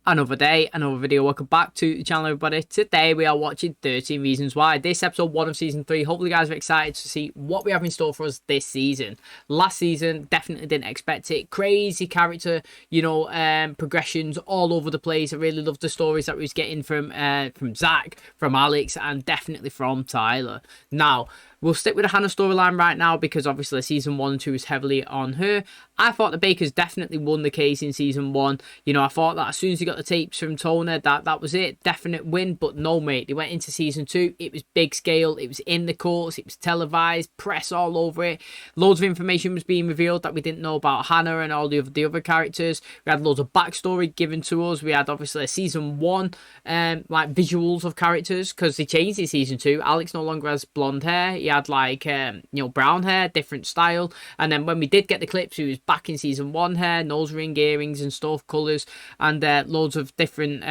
Another day, another video. Welcome back to the channel, everybody. Today we are watching 13 Reasons Why. This episode 1 of season 3. Hopefully you guys are excited to see what we have in store for us this season. Last season, definitely didn't expect it. Crazy character, progressions all over the place. I really loved the stories that we was getting from Zach, from Alex, and definitely from Tyler. Now, we'll stick with the Hannah storyline right now because obviously season 1 and 2 is heavily on her. I thought the Bakers definitely won the case in season 1. I thought that as soon as he got the tapes from Tona, that was it. Definite win, but no, mate. They went into season 2. It was big scale. It was in the courts. It was televised. Press all over it. Loads of information was being revealed that we didn't know about Hannah and all the other characters. We had loads of backstory given to us. We had obviously a season 1 visuals of characters because they changed in season 2. Alex no longer has blonde hair. He had brown hair, different style. And then when we did get the clips, he was back in season 1 hair, nose ring, earrings and stuff, colours, and loads of different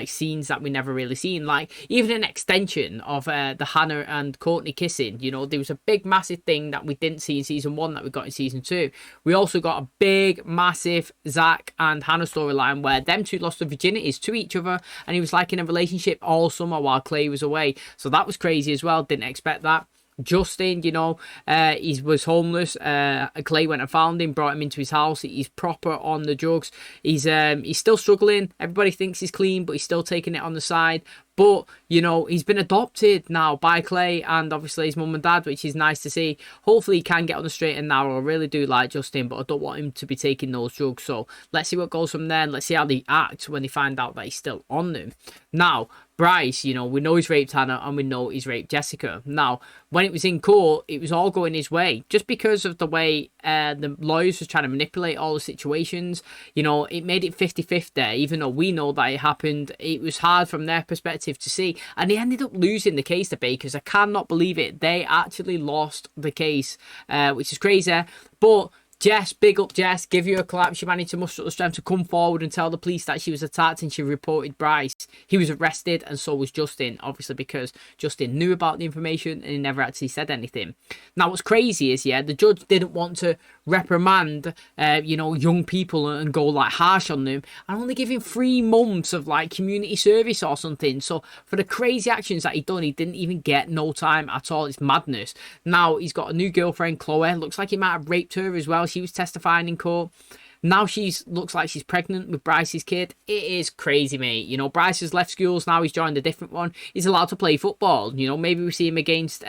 scenes that we never really seen, like even an extension of the Hannah and Courtney kissing. There was a big massive thing that we didn't see in season 1 that we got in season 2. We also got a big massive Zach and Hannah storyline where them two lost their virginities to each other, and he was like in a relationship all summer while Clay was away, so that was crazy as well. Didn't expect that. Justin, he was homeless. Clay went and found him, brought him into his house. He's proper on the drugs. He's still struggling. Everybody thinks he's clean, but he's still taking it on the side. But, he's been adopted now by Clay and obviously his mum and dad, which is nice to see. Hopefully he can get on the straight and narrow. I really do like Justin, but I don't want him to be taking those drugs. So let's see what goes from there, and let's see how they act when they find out that he's still on them. Now, Bryce, we know he's raped Hannah and we know he's raped Jessica. Now, when it was in court, it was all going his way. Just because of the way the lawyers was trying to manipulate all the situations, it made it 50-50, even though we know that it happened. It was hard from their perspective to see. And they ended up losing the case, the Bakers. I cannot believe it. They actually lost the case, which is crazy. But Jess, big up Jess, give you a clap. She managed to muster up the strength to come forward and tell the police that she was attacked, and she reported Bryce. He was arrested, and so was Justin, obviously because Justin knew about the information and he never actually said anything. Now, what's crazy is, the judge didn't want to reprimand, young people and go harsh on them, and only give him 3 months of community service or something. So for the crazy actions that he done, he didn't even get no time at all. It's madness. Now he's got a new girlfriend, Chloe. Looks like he might have raped her as well. She was testifying in court. Now looks like she's pregnant with Bryce's kid. It is crazy, mate. Bryce has left schools now. He's joined a different one. He's allowed to play football. Maybe we see him against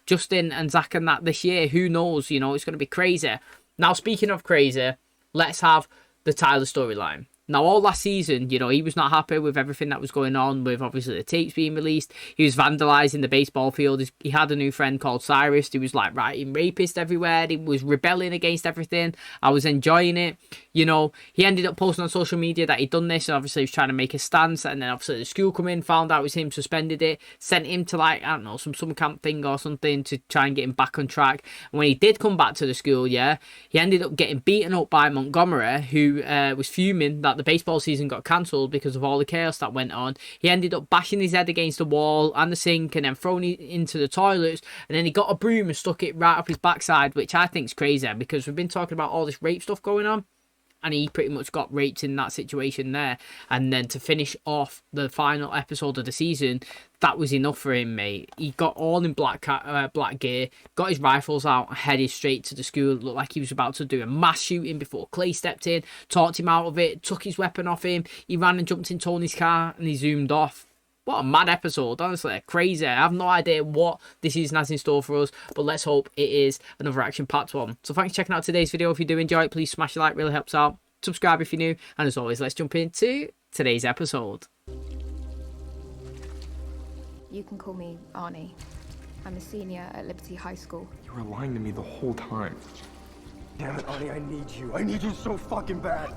Justin and Zach and that this year. Who knows? It's going to be crazy. Now, speaking of crazy, let's have the Tyler storyline. Now, all last season, he was not happy with everything that was going on with, obviously, the tapes being released. He was vandalising the baseball field. He had a new friend called Cyrus. He was, writing rapist everywhere. He was rebelling against everything. I was enjoying it. He ended up posting on social media that he'd done this, and obviously he was trying to make a stance, and then, obviously, the school come in, found out it was him, suspended it, sent him to, I don't know, some summer camp thing or something to try and get him back on track. And when he did come back to the school, he ended up getting beaten up by Montgomery, who was fuming that the baseball season got cancelled because of all the chaos that went on. He ended up bashing his head against the wall and the sink and then throwing it into the toilets, and then he got a broom and stuck it right up his backside, which I think is crazy because we've been talking about all this rape stuff going on, and he pretty much got raped in that situation there. And then to finish off the final episode of the season, that was enough for him, mate. He got all in black gear, got his rifles out, and headed straight to the school. It looked like he was about to do a mass shooting before Clay stepped in, talked him out of it, took his weapon off him. He ran and jumped in Tony's car, and he zoomed off. What a mad episode, honestly, crazy. I have no idea what this season has in store for us, but let's hope it is another action-packed one. So thanks for checking out today's video. If you do enjoy it, please smash a like, really helps out. Subscribe if you're new, and as always, let's jump into today's episode. You can call me Arnie. I'm a senior at Liberty High School. You were lying to me the whole time. Damn it, Arnie, I need you. I need you so fucking bad.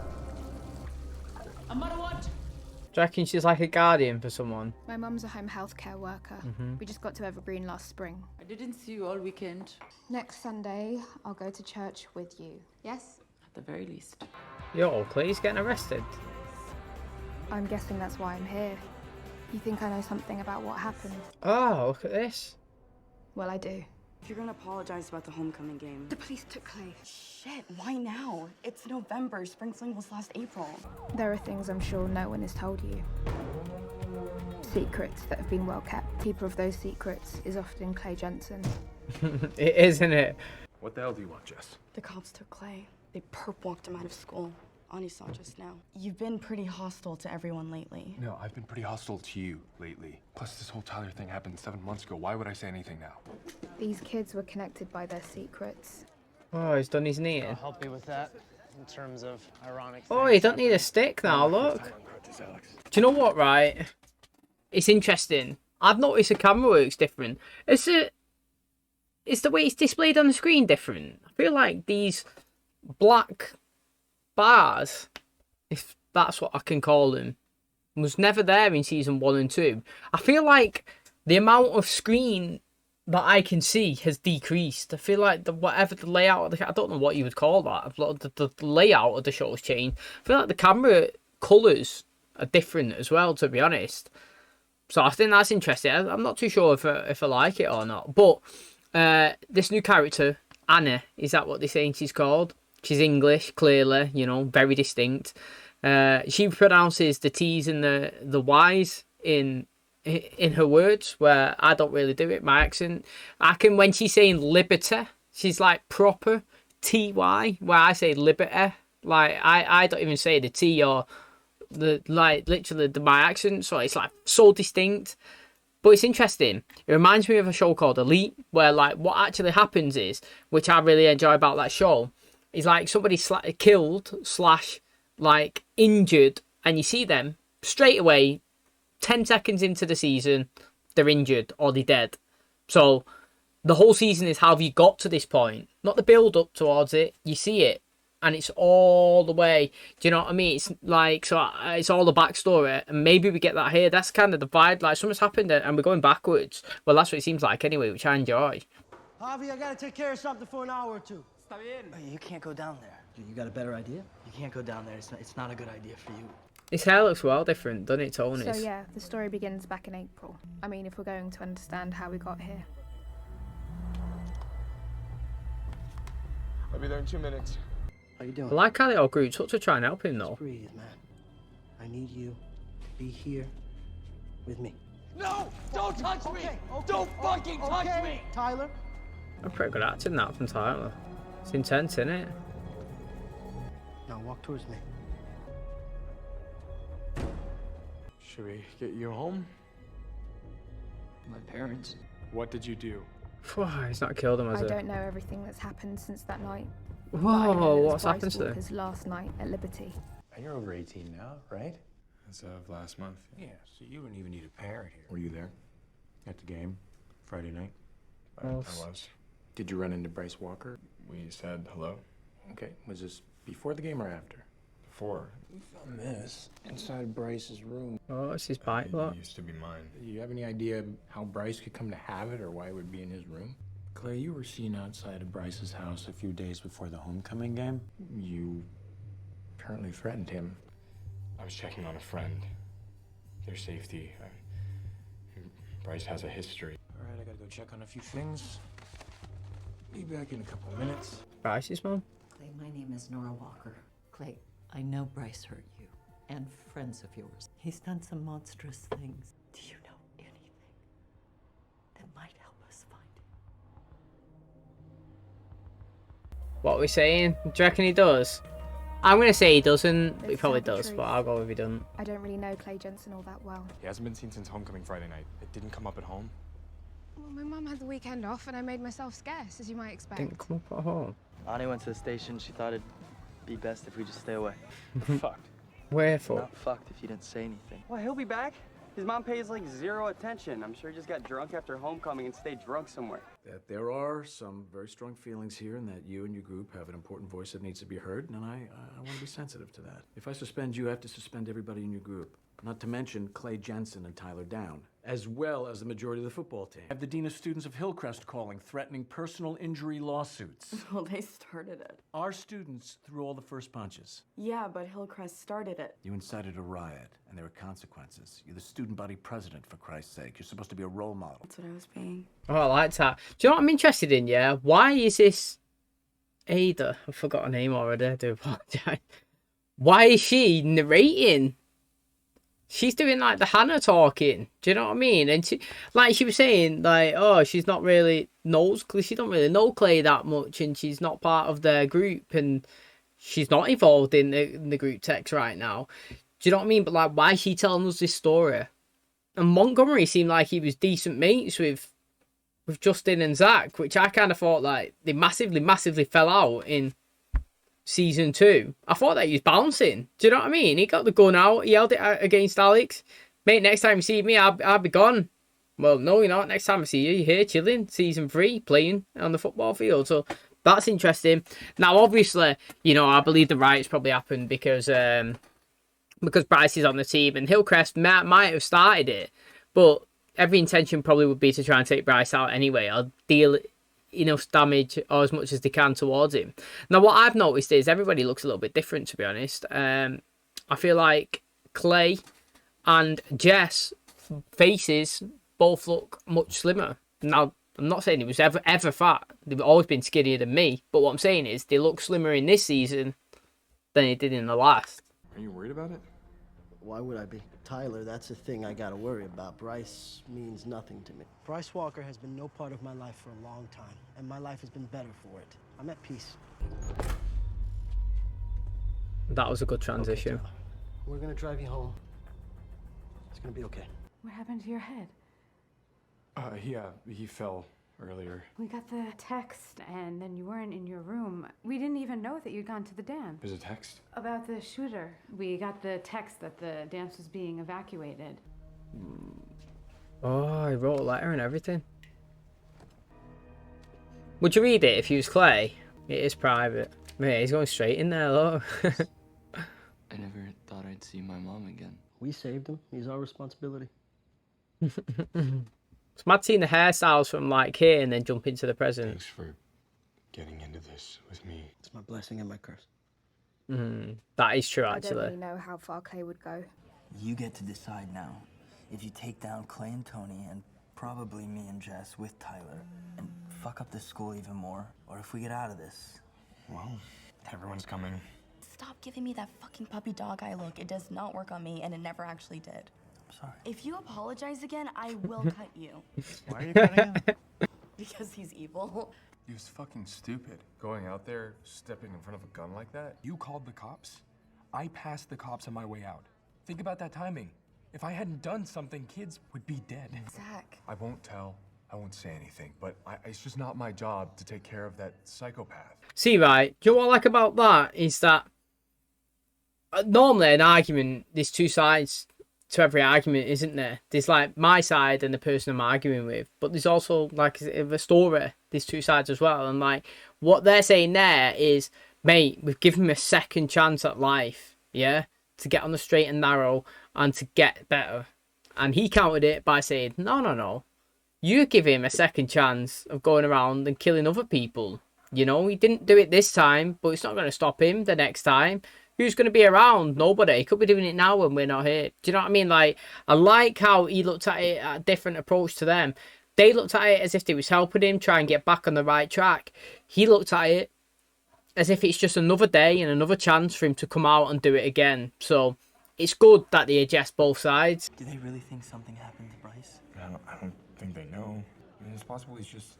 Do you reckon she's like a guardian for someone? My mum's a home healthcare worker. We just got to Evergreen last spring. I didn't see you all weekend. Next Sunday, I'll go to church with you. Yes? At the very least. Yo, Clay's getting arrested. I'm guessing that's why I'm here. You think I know something about what happened? Oh, look at this. Well, I do. If you're gonna apologize about the homecoming game... The police took Clay. Shit, why now? It's November. Spring Fling was last April. There are things I'm sure no one has told you. Secrets that have been well kept. Keeper of those secrets is often Clay Jensen. It is, isn't it? What the hell do you want, Jess? The cops took Clay. They perp walked him out of school. Ani saw just now. You've been pretty hostile to everyone lately. No, I've been pretty hostile to you lately. Plus, this whole Tyler thing happened 7 months ago. Why would I say anything now? These kids were connected by their secrets. Oh, he's done his knee. I'll help you with that in terms of ironic. Oh, you don't need a stick now, look. Do you know what, right? It's interesting. I've noticed the camera works different. Is the way it's displayed on the screen different? I feel like these black bars, if that's what I can call them, was never there in season 1 and 2. I feel like the amount of screen that I can see has decreased. I feel like whatever the layout of I don't know what you would call that. The layout of the show has changed. I feel like the camera colours are different as well, to be honest. So I think that's interesting. I'm not too sure if I like it or not. But this new character, Anna, is that what they're saying she's called? She's English, clearly, you know, very distinct. She pronounces the T's and the Y's in her words, where I don't really do it. My accent, I can, when she's saying liberty, she's like proper TY, where I say liberty. Like I don't even say the T or the, like, literally my accent. So it's like so distinct. But it's interesting. It reminds me of a show called Elite, where like what actually happens is, which I really enjoy about that show, is like somebody killed / like injured, and you see them straight away, 10 seconds into the season, they're injured or they're dead. So the whole season is how have you got to this point, not the build up towards it. You see it, and it's all the way. Do you know what I mean? It's like, so it's all the backstory, and maybe we get that here. That's kind of the vibe. Like something's happened and we're going backwards. Well, that's what it seems like anyway, which I enjoy. Javi, I gotta take care of something for an hour or two. Está bien. You can't go down there. You got a better idea? You can't go down there. It's not a good idea for you. His hair looks well different, doesn't it, Tony? So yeah, the story begins back in April. I mean, if we're going to understand how we got here. I'll be there in 2 minutes. How you doing? I like how they all grew up to try and help him, though. Breathe, man. I need you to be here with me. No! Don't touch me! Don't fucking touch me! Tyler. I'm pretty good acting that from Tyler. It's intense, isn't it? Now walk towards me. Should we get you home? My parents. What did you do? He's not killed him, has I he? don't know everything that's happened since that night. Whoa, what's happened to him? His last night at Liberty. And you're over 18 now, right? As of last month. Yeah, so you wouldn't even need a parent here. Were you there? At the game? Friday night? I was. Did you run into Bryce Walker? We said hello. Okay, was this before the game or after? Before. We found this inside Bryce's room. Oh, it's his bike, look. It used to be mine. Do you have any idea how Bryce could come to have it or why it would be in his room? Clay, you were seen outside of Bryce's house a few days before the homecoming game. You apparently threatened him. I was checking on a friend. Their safety. Bryce has a history. All right, I gotta go check on a few things. Be back in a couple of minutes. Bryce's mum? Clay, my name is Nora Walker. Clay, I know Bryce hurt you and friends of yours. He's done some monstrous things. Do you know anything that might help us find him? What are we saying? Do you reckon he does? I'm going to say he doesn't, but he Let's probably tell the does, truth. but I'll go if he doesn't. I don't really know Clay Jensen all that well. He hasn't been seen since homecoming Friday night. It didn't come up at home. Well, my mum had the weekend off and I made myself scarce, as you might expect. Didn't come up at home. Ani went to the station. She thought it'd be best if we just stay away. Fucked. Wherefore? Not fucked if you didn't say anything. Well, he'll be back. His mom pays like 0 attention. I'm sure he just got drunk after homecoming and stayed drunk somewhere. That there are some very strong feelings here and that you and your group have an important voice that needs to be heard, and I want to be sensitive to that. If I suspend you, I have to suspend everybody in your group. Not to mention Clay Jensen and Tyler Down. as well as the majority of the football team. I have the Dean of Students of Hillcrest calling, threatening personal injury lawsuits. Well, they started it. Our students threw all the first punches. Yeah, but Hillcrest started it. You incited a riot, and there were consequences. You're the student body president, for Christ's sake. You're supposed to be a role model. That's what I was being. Oh, I like that. Do you know what I'm interested in, yeah? Why is this Ada? I forgot her name already. I do apologize. Why is she narrating? She's doing like the Hannah talking. Do you know what I mean? And she, like she was saying, like, oh, she's not really knows, she don't really know Clay that much, and she's not part of their group, and she's not involved in the group text right now. Do you know what I mean? But like, why is she telling us this story? And Montgomery seemed like he was decent mates with Justin and Zach, which I kind of thought like they massively fell out in season 2. I thought that he was bouncing. Do you know what I mean? He got the gun out. He held it out against Alex. Mate, next time you see me, I'll be gone. Well, no, you're not. Next time I see you, you're here chilling. Season 3, playing on the football field. So that's interesting. Now, obviously, you know, I believe the riots probably happened because Bryce is on the team, and Hillcrest might have started it, but every intention probably would be to try and take Bryce out anyway. I'll deal enough damage or as much as they can towards him. Now, what I've noticed is everybody looks a little bit different, to be honest. I feel like Clay and Jess faces both look much slimmer. Now, I'm not saying he was ever fat. They've always been skinnier than me. But what I'm saying is they look slimmer in this season than they did in the last. Are you worried about it? Why would I be? Tyler, that's the thing I gotta worry about. Bryce means nothing to me. Bryce Walker has been no part of my life for a long time, and my life has been better for it. I'm at peace. That was a good transition. Okay, we're gonna drive you home. It's gonna be okay. What happened to your head? He fell earlier. We got the text, and then you weren't in your room. We didn't even know that you'd gone to the dance. There's a text? About the shooter. We got the text that the dance was being evacuated. Oh, he wrote a letter and everything. Would you read it if you was Clay? It is private. Mate, he's going straight in there, look. I never thought I'd see my mom again. We saved him. He's our responsibility. It's mad seeing the hairstyles from like here and then jump into the present. Thanks for getting into this with me. It's my blessing and my curse. That is true, I actually. don't really know how far Clay would go. You get to decide now. If you take down Clay and Tony, and probably me and Jess with Tyler, and fuck up this school even more, or if we get out of this. Well, everyone's coming. Stop giving me that fucking puppy dog eye look. It does not work on me, and it never actually did. Sorry. If you apologize again, I will cut you. Why are you cutting him? Because he's evil. He was fucking stupid. Going out there, stepping in front of a gun like that. You called the cops? I passed the cops on my way out. Think about that timing. If I hadn't done something, kids would be dead. Zach. I won't tell. I won't say anything, but it's just not my job to take care of that psychopath. See, right, do you know what I like about that is that normally an argument, there's two sides to every argument, isn't there? There's like my side and the person I'm arguing with, but there's also like a story, there's two sides as well. And like what they're saying there is, mate, we've given him a second chance at life, yeah, to get on the straight and narrow and to get better. And he countered it by saying, no, you give him a second chance of going around and killing other people. You know, he didn't do it this time, but it's not going to stop him the next time. Who's going to be around? Nobody. He could be doing it now when we're not here. Do you know what I mean? Like, I like how he looked at it, a different approach to them. They looked at it as if they was helping him try and get back on the right track. He looked at it as if it's just another day and another chance for him to come out and do it again. So it's good that they adjust both sides. Do they really think something happened to Bryce? I don't think they know. I mean, it's possible he's just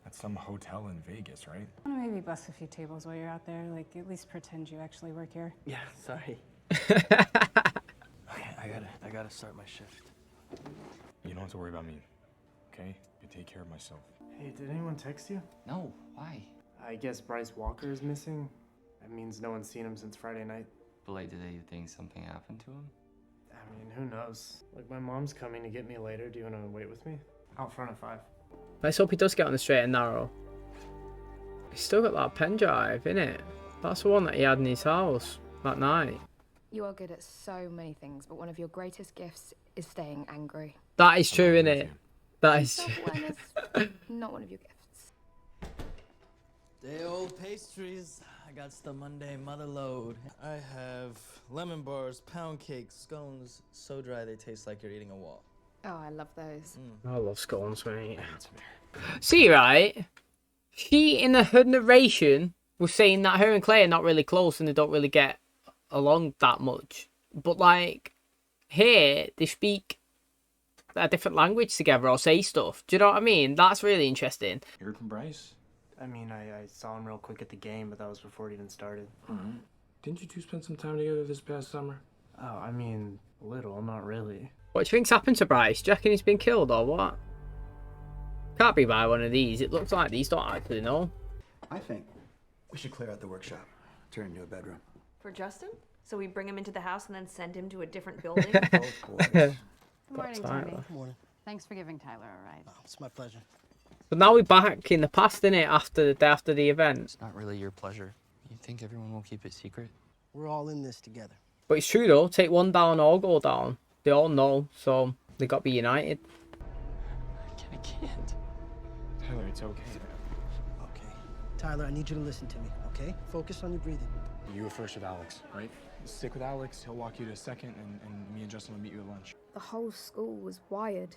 at some hotel in Vegas, right? I want to maybe bust a few tables while you're out there. Like, at least pretend you actually work here. Yeah, sorry. Okay, I gotta start my shift. You don't have to worry about me, okay? I take care of myself. Hey, did anyone text you? No, why? I guess Bryce Walker is missing. That means no one's seen him since Friday night. But like, do they think something happened to him? I mean, who knows? Like, my mom's coming to get me later. Do you want to wait with me? Out front at 5. Let's hope he does get on the straight and narrow. He's still got that pen drive, innit? That's the one that he had in his house that night. You are good at so many things, but one of your greatest gifts is staying angry. That is true, isn't it? That is true. Self-awareness, not one of your gifts. Day old pastries. I got the Monday mother load. I have lemon bars, pound cakes, scones, so dry they taste like you're eating a wall. Oh, I love those. I love scones, mate. See, right? She, in her narration, was saying that her and Clay are not really close and they don't really get along that much. But, like, here, they speak a different language together or say stuff. Do you know what I mean? That's really interesting. You heard from Bryce? I mean, I saw him real quick at the game, but that was before it even started. Didn't you two spend some time together this past summer? Oh, I mean, little, not really. What do you think's happened to Bryce? Do you reckon he's been killed or what? Can't be by one of these. It looks like these don't actually know. I think we should clear out the workshop, turn it into a bedroom. For Justin? So we bring him into the house and then send him to a different building? Of course. Good morning, Tony. Good morning. Thanks for giving Tyler a ride. Oh, it's my pleasure. But now we're back in the past, innit? After the event. It's not really your pleasure. You think everyone will keep it secret? We're all in this together. But it's true though. Take one down, all go down. They all know, so they got to be united. I can't. Tyler, it's okay. Okay. Tyler, I need you to listen to me, okay? Focus on your breathing. You were first with Alex, right? Stick with Alex. He'll walk you to second, and me and Justin will meet you at lunch. The whole school was wired,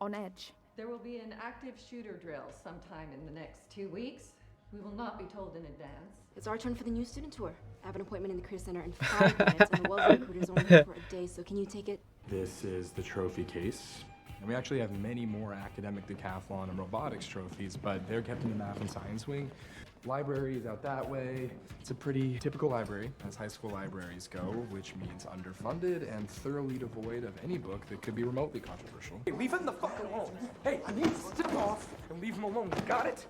on edge. There will be an active shooter drill sometime in the next 2 weeks. We will not be told in advance. It's our turn for the new student tour. I have an appointment in the career center in 5 minutes, and the welfare recruiter's only here for a day, so can you take it? This is the trophy case. And we actually have many more academic decathlon and robotics trophies, but they're kept in the math and science wing. Library is out that way. It's a pretty typical library, as high school libraries go, which means underfunded and thoroughly devoid of any book that could be remotely controversial. Hey, leave him the fuck alone. Hey, I need to step off and leave him alone. Got it?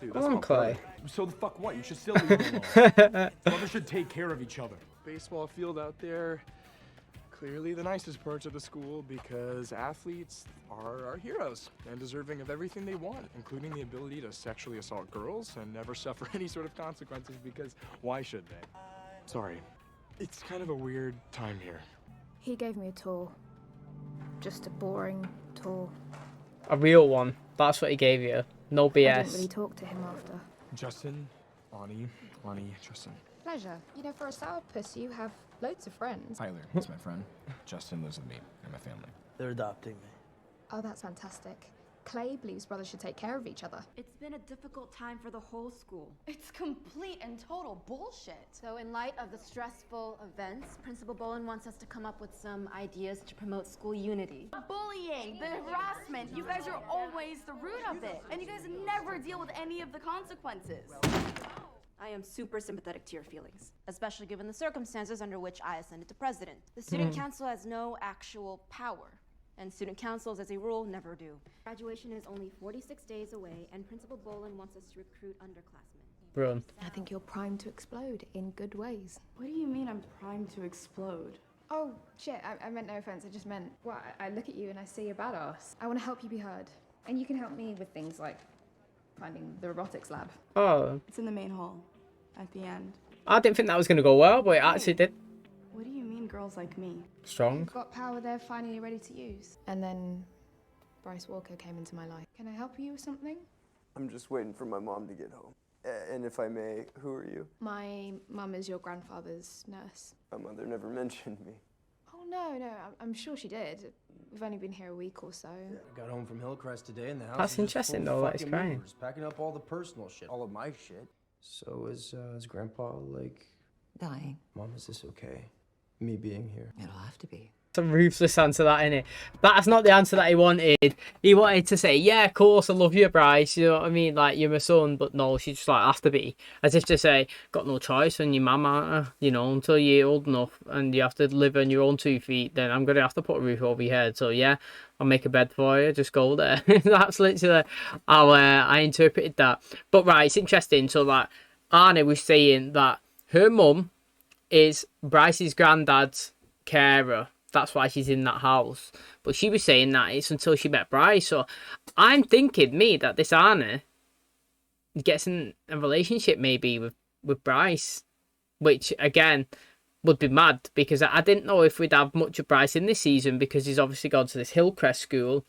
Dude, that's Come on, my Clay. brother. So the fuck what? You should still leave him alone. Brothers should take care of each other. Baseball field out there. Clearly the nicest parts of the school because athletes are our heroes and deserving of everything they want, including the ability to sexually assault girls and never suffer any sort of consequences because why should they? Sorry. It's kind of a weird time here. He gave me a tour. Just a boring tour. A real one. That's what he gave you. No I didn't BS. really talk to him after. Justin, Lonnie, Justin. Pleasure. You know, for a sourpuss, you have loads of friends. Tyler is my friend. Justin lives with me and my family. They're adopting me. Oh, that's fantastic. Clay believes brothers should take care of each other. It's been a difficult time for the whole school. It's complete and total bullshit. So in light of the stressful events, Principal Bolin wants us to come up with some ideas to promote school unity. Bullying, the harassment, you guys are always the root of it. And you guys never deal with any of the consequences. I am super sympathetic to your feelings, especially given the circumstances under which I ascended to president. The student council has no actual power, and student councils, as a rule, never do. Graduation is only 46 days away, and Principal Bolin wants us to recruit underclassmen. Run. I think you're primed to explode in good ways. What do you mean I'm primed to explode? Oh, shit, I meant no offense. I just meant, well, I look at you and I see a badass. I want to help you be heard. And you can help me with things like finding the robotics lab. Oh, It's in the main hall, at the end. I didn't think that was going to go well, but it actually did. What do you mean girls like me? Strong. You've got power there finally ready to use. And then Bryce Walker came into my life. Can I help you with something? I'm just waiting for my mom to get home. And if I may, who are you? My mum is your grandfather's nurse. My mother never mentioned me. Oh, no, I'm sure she did. We've only been here a week or so. I got home from Hillcrest today and the house That's is just interesting, full of though, that he's fucking crying. movers, packing up all the personal shit, all of my shit. So is Grandpa, like... Dying. Mom, is this okay? Me being here? It'll have to be. It's a ruthless answer, that, innit? That's not the answer that he wanted. He wanted to say, yeah, of course, I love you, Bryce. You know what I mean? Like, you're my son. But no, she's just like, have to be. As if to say, got no choice when your mum, aren't you? You know, until you're old enough and you have to live on your own 2 feet, then I'm going to have to put a roof over your head. So, yeah, I'll make a bed for you. Just go there. That's literally how I interpreted that. But, right, it's interesting. So, like, Arnie was saying that her mum is Bryce's granddad's carer. That's why she's in that house. But she was saying that it's until she met Bryce. So I'm thinking, that this Anna gets in a relationship maybe with Bryce. Which, again, would be mad, because I didn't know if we'd have much of Bryce in this season, because he's obviously gone to this Hillcrest school.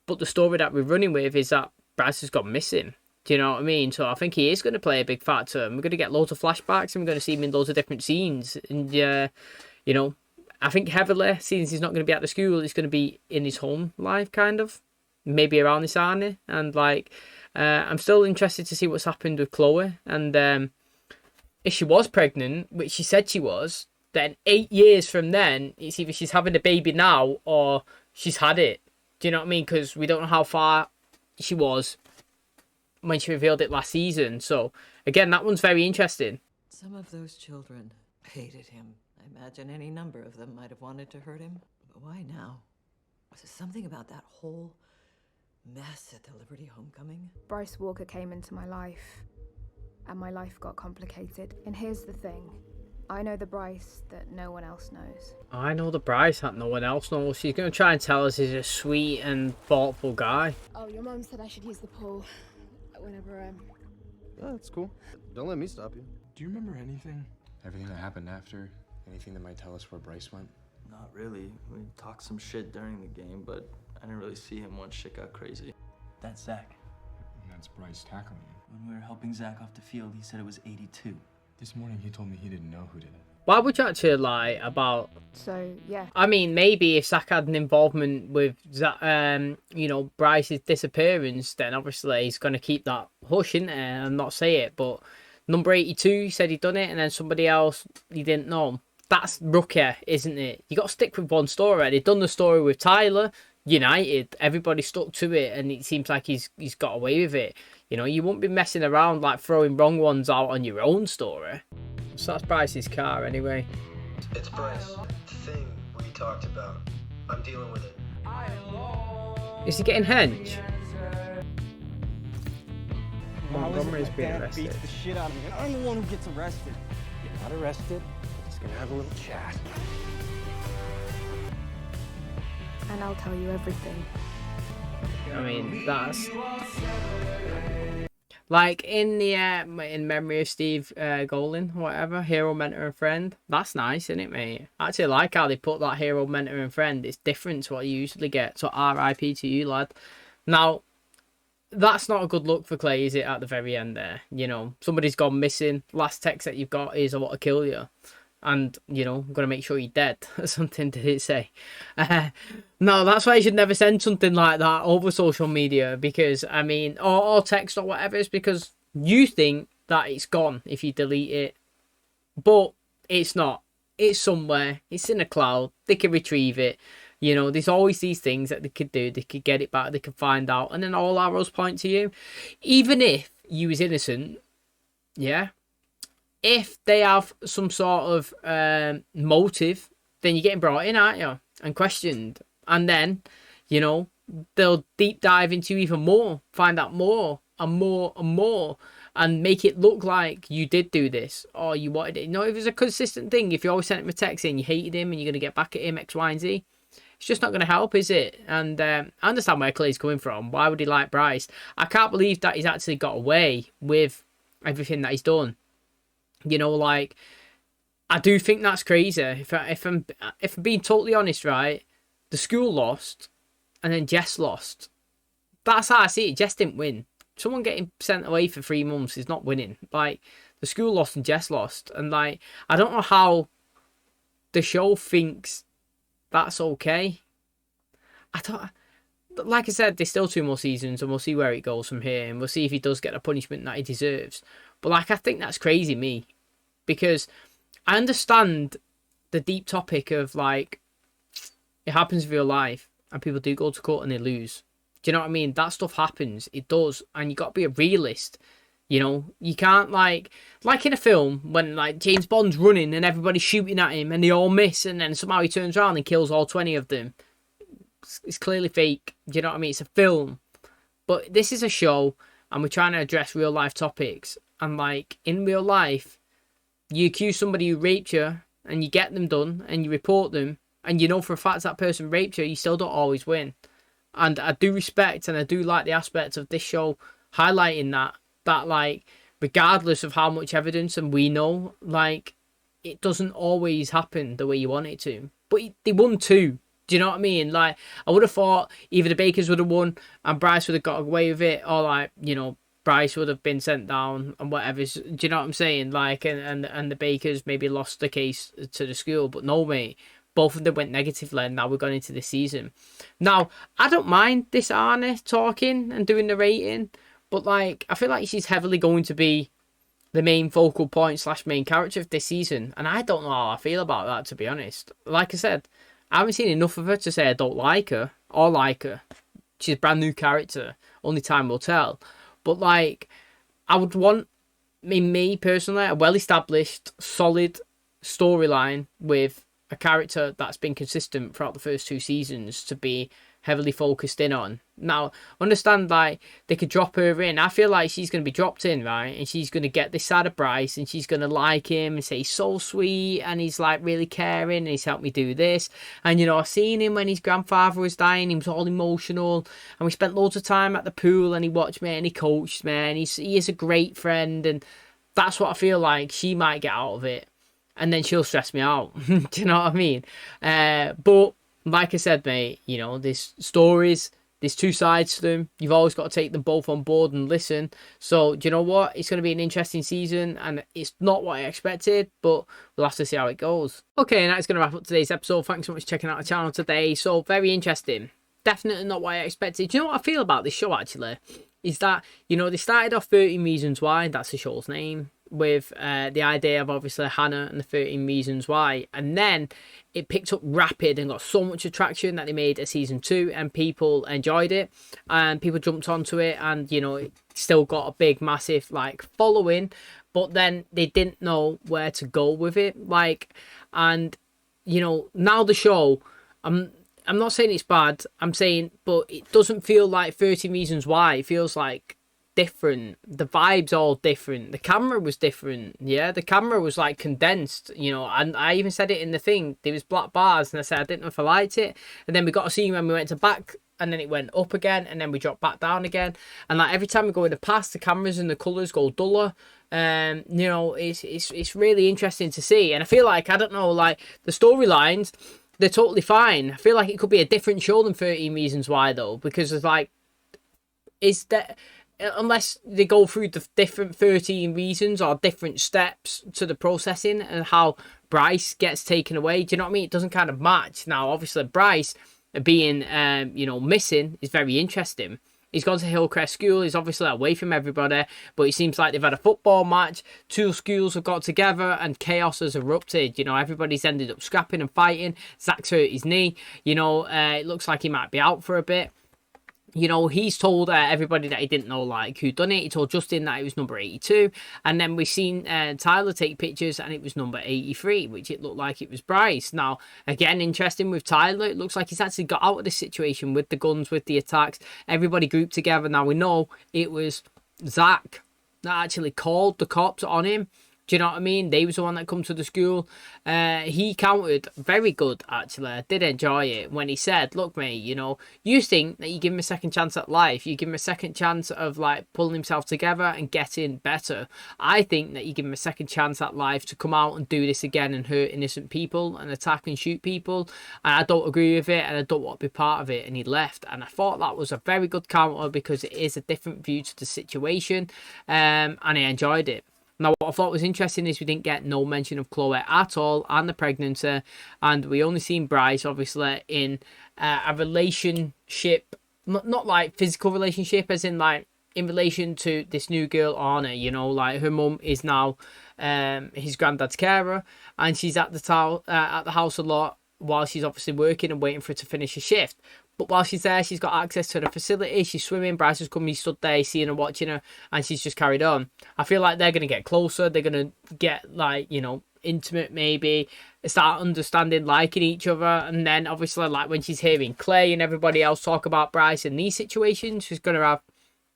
But the story that we're running with is that Bryce has gone missing. Do you know what I mean? So I think he is going to play a big factor. And we're going to get loads of flashbacks, and we're going to see him in loads of different scenes. And, you know, I think heavily, since he's not going to be at the school, he's going to be in his home life, kind of. Maybe around this army. And, like, I'm still interested to see what's happened with Chloe. And if she was pregnant, which she said she was, then 8 years from then, it's either she's having a baby now or she's had it. Do you know what I mean? Because we don't know how far she was when she revealed it last season. So, again, that one's very interesting. Some of those children hated him. I imagine any number of them might have wanted to hurt him. But why now? Was there something about that whole mess at the Liberty Homecoming? Bryce Walker came into my life, and my life got complicated. And here's the thing. I know the Bryce that no one else knows. I know the Bryce that no one else knows. She's going to try and tell us he's a sweet and thoughtful guy. Oh, your mum said I should use the pool whenever Yeah, that's cool. Don't let me stop you. Do you remember anything? Everything that happened after? Anything that might tell us where Bryce went? Not really. We talked some shit during the game, but I didn't really see him once shit got crazy. That's Zach. That's Bryce tackling you. When we were helping Zach off the field, he said it was 82. This morning he told me he didn't know who did it. Why would you actually lie about... So, yeah. I mean, maybe if Zach had an involvement with, you know, Bryce's disappearance, then obviously he's going to keep that hush, isn't it, and not say it. But number 82 said he'd done it, and then somebody else he didn't know. That's rookie, isn't it? You got to stick with one story. They've done the story with Tyler, United. Everybody stuck to it, and it seems like he's got away with it. You know, you won't be messing around, like, throwing wrong ones out on your own story. So that's Bryce's car, anyway. It's Bryce. The thing we talked about. I'm dealing with it. Is he getting hench? Montgomery's being arrested. Beats the shit out of me, and I'm the one who gets arrested. You're not arrested. We're just gonna have a little chat. And I'll tell you everything. I mean, that's... Like, in the in memory of Steve Golin, whatever, hero, mentor, and friend. That's nice, isn't it, mate? I actually like how they put that hero, mentor, and friend. It's different to what you usually get. So R.I.P. to you, lad. Now, that's not a good look for Clay, is it, at the very end there? You know, somebody's gone missing. Last text that you've got is, I want to kill you. And, you know, I'm going to make sure you're dead. Something did it say. No, that's why you should never send something like that over social media. Because, I mean, or text or whatever. It's because you think that it's gone if you delete it. But it's not. It's somewhere. It's in a cloud. They can retrieve it. You know, there's always these things that they could do. They could get it back. They could find out. And then all arrows point to you. Even if you was innocent, yeah, if they have some sort of motive, then you're getting brought in, aren't you? And questioned. And then, you know, they'll deep dive into even more, find out more and more and more, and make it look like you did do this or you wanted it. You know, if it's a consistent thing, if you always sent him a text saying you hated him and you're going to get back at him, X, Y, and Z, it's just not going to help, is it? And I understand where Clay's coming from. Why would he like Bryce? I can't believe that he's actually got away with everything that he's done. You know, like, I do think that's crazy. If I'm being totally honest, right, the school lost, and then Jess lost. That's how I see it. Jess didn't win. Someone getting sent away for 3 months is not winning. Like, the school lost and Jess lost, and like, I don't know how the show thinks that's okay. I don't. Like I said, there's still 2 more seasons, and we'll see where it goes from here, and we'll see if he does get the punishment that he deserves. But, like, I think that's crazy, me. Because I understand the deep topic of, like, it happens in real life, and people do go to court and they lose. Do you know what I mean? That stuff happens. It does. And you got to be a realist. You know? You can't, like in a film, when, like, James Bond's running and everybody's shooting at him and they all miss, and then somehow he turns around and kills all 20 of them. It's clearly fake. Do you know what I mean? It's a film. But this is a show, and we're trying to address real life topics. And, like, in real life, you accuse somebody who raped you, and you get them done, and you report them, and you know for a fact that person raped you, you still don't always win. And I do respect, and I do like the aspect of this show highlighting that, like, regardless of how much evidence and we know, like, it doesn't always happen the way you want it to. But they won 2. Do you know what I mean? Like, I would have thought either the Bakers would have won and Bryce would have got away with it, or like, you know, Bryce would have been sent down and whatever. Do you know what I'm saying? Like, and the Bakers maybe lost the case to the school, but no, mate. Both of them went negatively, and now we're going into this season. Now, I don't mind this Arne talking and doing the rating, but like, I feel like she's heavily going to be the main focal point / main character of this season, and I don't know how I feel about that, to be honest. Like I said, I haven't seen enough of her to say I don't like her or like her. She's a brand new character. Only time will tell. But like, I would want, me personally, a well-established, solid storyline with a character that's been consistent throughout the first 2 seasons to be heavily focused in on. Now, understand, like, they could drop her in. I feel like she's going to be dropped in, right? And she's going to get this side of Bryce, and she's going to like him and say he's so sweet and he's, like, really caring and he's helped me do this. And, you know, I've seen him when his grandfather was dying. He was all emotional. And we spent loads of time at the pool, and he watched me and he coached me. And he is a great friend. And that's what I feel like she might get out of it. And then she'll stress me out. Do you know what I mean? But like I said, mate, you know, there's stories, there's 2 sides to them. You've always got to take them both on board and listen. So, do you know what? It's going to be an interesting season, and it's not what I expected, but we'll have to see how it goes. Okay, and that's going to wrap up today's episode. Thanks so much for checking out the channel today. So, very interesting. Definitely not what I expected. Do you know what I feel about this show, actually? Is that, you know, they started off 13 Reasons Why, that's the show's name, with the idea of obviously Hannah and the 13 Reasons Why, and then it picked up rapid and got so much attraction that they made a season 2, and people enjoyed it and people jumped onto it, and you know, it still got a big massive like following, but then they didn't know where to go with it. Like, and you know, now the show, I'm not saying it's bad, I'm saying, but it doesn't feel like 13 Reasons Why. It feels like different. The vibes all different. The camera was different. Yeah, the camera was like condensed, you know, and I even said it in the thing. There was black bars and I said I didn't know if I liked it, and then we got a scene when we went to back and then it went up again and then we dropped back down again, and like every time we go in the past, the cameras and the colors go duller. You know, it's really interesting to see, and I feel like, I don't know, like the storylines, they're totally fine. I feel like it could be a different show than 13 Reasons Why though, because it's like, is that, unless they go through the different 13 reasons or different steps to the processing and how Bryce gets taken away, do you know what I mean? It doesn't kind of match. Now, obviously, Bryce being, you know, missing is very interesting. He's gone to Hillcrest School. He's obviously away from everybody, but it seems like they've had a football match. 2 schools have got together and chaos has erupted. You know, everybody's ended up scrapping and fighting. Zach's hurt his knee. You know, it looks like he might be out for a bit. You know, he's told everybody that he didn't know, like, who done it. He told Justin that it was number 82. And then we've seen Tyler take pictures and it was number 83, which it looked like it was Bryce. Now, again, interesting with Tyler. It looks like he's actually got out of this situation with the guns, with the attacks. Everybody grouped together. Now, we know it was Zach that actually called the cops on him. Do you know what I mean? They was the one that come to the school. He countered very good, actually. I did enjoy it when he said, look, mate, you know, you think that you give him a second chance at life. You give him a second chance of, like, pulling himself together and getting better. I think that you give him a second chance at life to come out and do this again and hurt innocent people and attack and shoot people. And I don't agree with it and I don't want to be part of it. And he left. And I thought that was a very good counter because it is a different view to the situation. And I enjoyed it. Now, what I thought was interesting is we didn't get no mention of Chloe at all and the pregnancy, and we only seen Bryce, obviously, in a relationship, not like physical relationship, as in like in relation to this new girl, Anna. You know, like her mum is now his granddad's carer, and she's at the house a lot while she's obviously working and waiting for her to finish her shift. But while she's there, she's got access to the facility. She's swimming. Bryce has come. He stood there, seeing her, watching her, and she's just carried on. I feel like they're going to get closer. They're going to get, like, you know, intimate, maybe. Start understanding, liking each other. And then, obviously, like, when she's hearing Clay and everybody else talk about Bryce in these situations, she's going to have,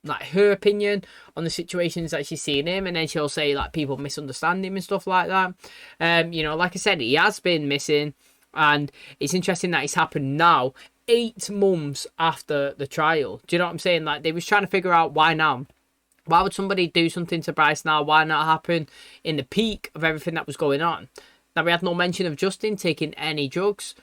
like, her opinion on the situations that she's seeing him. And then she'll say, like, people misunderstand him and stuff like that. You know, like I said, he has been missing. And it's interesting that it's happened now, 8 months after the trial. Do you know what I'm saying? Like, they was trying to figure out why now. Why would somebody do something to Bryce now? Why not happen in the peak of everything that was going on? Now, we had no mention of Justin taking any drugs,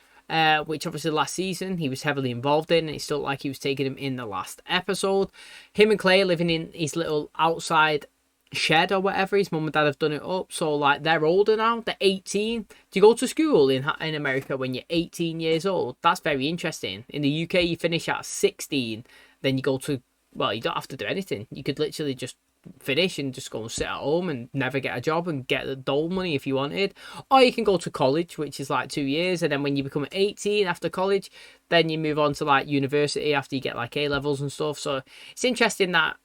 which obviously last season he was heavily involved in, and it still like he was taking him in the last episode. Him and Clay living in his little outside shed or whatever. His mum and dad have done it up, so like they're older now. They're 18. Do you go to school in America when you're 18 years old? That's very interesting. In the UK, you finish at 16, then you go to, well, you don't have to do anything. You could literally just finish and just go and sit at home and never get a job and get the dole money if you wanted. Or you can go to college, which is like 2 years, and then when you become 18 after college, then you move on to like university after you get like A levels and stuff. So it's interesting that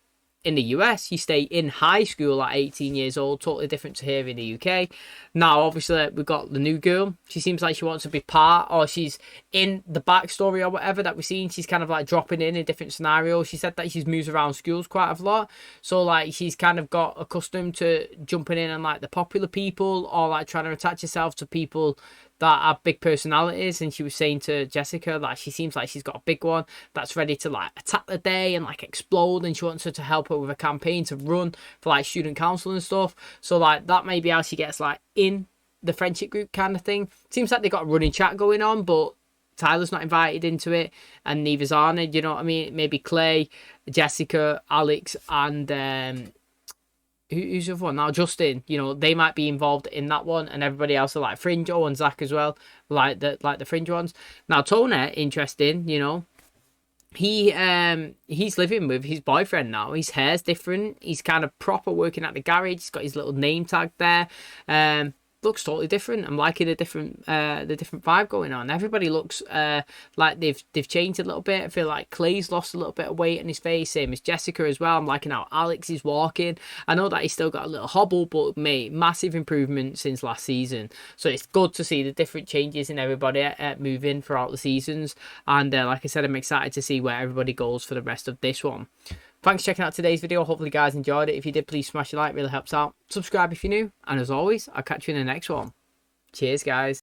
in the US, you stay in high school at 18 years old, totally different to here in the UK. Now, obviously, we've got the new girl. She seems like she wants to be part, or she's in the backstory or whatever that we've seen. She's kind of like dropping in different scenarios. She said that she's moved around schools quite a lot. So, like, she's kind of got accustomed to jumping in on, like, the popular people, or, like, trying to attach herself to people that have big personalities. And she was saying to Jessica that she seems like she's got a big one that's ready to like attack the day and like explode, and she wants her to help her with a campaign to run for like student council and stuff. So like that may be how she gets like in the friendship group kind of thing. Seems like they got a running chat going on, but Tyler's not invited into it, and neither's Arna. You know what I mean? Maybe Clay, Jessica, Alex, and who's the other one now? Justin. You know, they might be involved in that one, and everybody else are like fringe. Oh, and Zach as well, like the fringe ones. Now Tony, interesting. You know, he's living with his boyfriend now. His hair's different. He's kind of proper working at the garage. He's got his little name tag there. Looks totally different. I'm liking the different vibe going on. Everybody looks like they've changed a little bit. I feel like Clay's lost a little bit of weight in his face, same as Jessica as well. I'm liking how Alex is walking. I know that he's still got a little hobble, but made massive improvement since last season. So it's good to see the different changes in everybody moving throughout the seasons. And like I said, I'm excited to see where everybody goes for the rest of this one. Thanks for checking out today's video. Hopefully you guys enjoyed it. If you did, please smash a like. It really helps out. Subscribe if you're new. And as always, I'll catch you in the next one. Cheers, guys.